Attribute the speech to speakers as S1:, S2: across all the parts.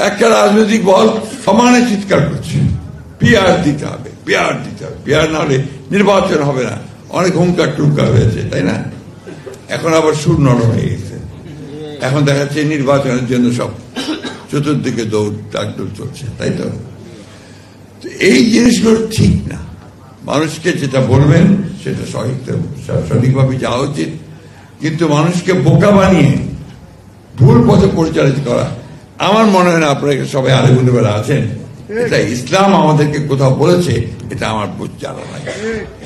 S1: একটা রাজনৈতিক বল সমানে চিৎকার করছে পিআর দিতে হবে, পিআর দিতে হবে, পিআর না হলে নির্বাচন হবে না। অনেক হুঙ্কার টুঙ্কার হয়েছে, তাই না? এখন আবার সুর নরম হয়ে গেছে। এখন দেখা যাচ্ছে নির্বাচনের জন্য সব চতুর্দিকে দৌড় ডাকডোল চলছে, তাই তো? এই জিনিসগুলো ঠিক না। মানুষকে যেটা বলবেন সেটা সঠিকভাবে যাওয়া উচিত, কিন্তু মানুষকে বোকা বানিয়ে ভুল পথে পরিচালিত করা আমার মনে হয় না। আপনারা সবাই আলেগুলো বেলা আছেন, এটা ইসলাম আমাদেরকে কোথাও বলেছে, এটা আমার বুঝ জানা নাই।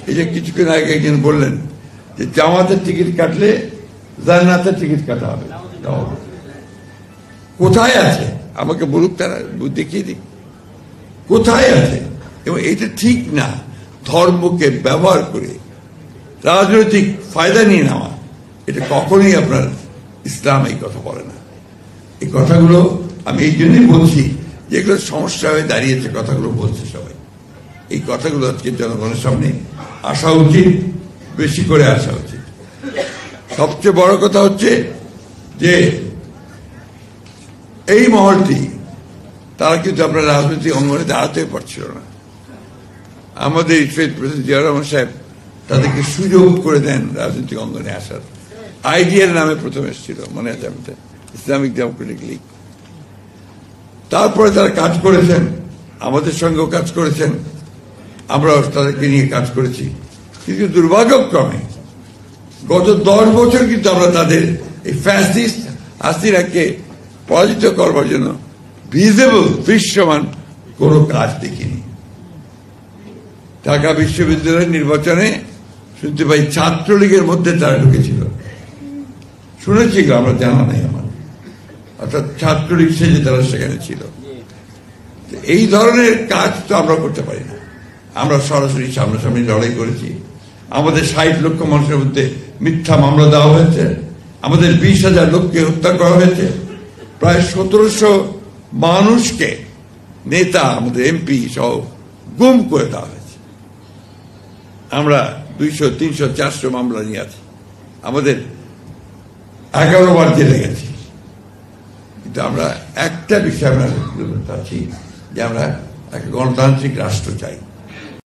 S1: এই যে কিছুক্ষণ আগে একজন বললেন যে জামাতের টিকিট কাটলে জান্নাতের টিকিট কাটা হবে, কোথায় আছে আমাকে বলুক, তারা দেখিয়ে দিক কোথায় আছে। এবং এটা ঠিক না, ধর্মকে ব্যবহার করে রাজনৈতিক ফায়দা নিয়ে নেওয়া, এটা কখনোই আপনার ইসলাম এই কথা বলে না। এই কথাগুলো আমি এই জন্যই বলছি, যেগুলো সমস্যা হয়ে দাঁড়িয়েছে, কথাগুলো বলছে সবাই। এই কথাগুলো আজকে জনগণের সামনে আসা উচিত, বেশি করে আসা উচিত। সবচেয়ে বড় কথা হচ্ছে যে এই মহলটি, তারা কিন্তু আপনার রাজনৈতিক অঙ্গনে দাঁড়াতে পারছিল না। আমাদের প্রেসিডেন্ট জিয়াউর রহমান সাহেব তাদেরকে সুযোগ করে দেন রাজনৈতিক অঙ্গনে আসার। আইডিয়ার নামে প্রথম এসেছিল, মনে আছে আমাদের, ইসলামিক ডেমোক্রেটিক লীগ। তারপরে তারা কাজ করেছেন, আমাদের সঙ্গেও কাজ করেছেন, আমরাও তাদেরকে নিয়ে কাজ করেছি। কিন্তু দুর্ভাগ্যক্রমে গত 10 বছর কিন্তু আমরা তাদের এই ফ্যাসিস্ট হাসিনাকে পরাজিত করবার জন্য ভিজিবল দৃশ্যমান কোনো কাজ দেখিনি। ঢাকা বিশ্ববিদ্যালয়ের নির্বাচনে শুনতে পাই ছাত্রলীগের মধ্যে তারা ঢুকেছিল, শুনেছি, আমরা জানা নাই আমার, অর্থাৎ ছাত্রলীগ সেজে তারা সেখানে ছিল। এই ধরনের কাজ তো আমরা করতে পারি না। আমরা সরাসরি সামনাসামনি লড়াই করেছি। আমাদের 60 লক্ষ মানুষের মধ্যে মিথ্যা মামলা দেওয়া হয়েছে, আমাদের 20,000 লোককে হত্যা করা হয়েছে, প্রায় 1700 মানুষকে, নেতা, আমাদের এমপি সহ গুম করে দেওয়া হয়েছে। আমরা 200, 300, 400 মামলা নিয়ে আছি, আমাদের 11 বার জেলে গেছি। কিন্তু আমরা একটা বিষয় আমরা চাচ্ছি যে আমরা একটা গণতান্ত্রিক রাষ্ট্র চাই।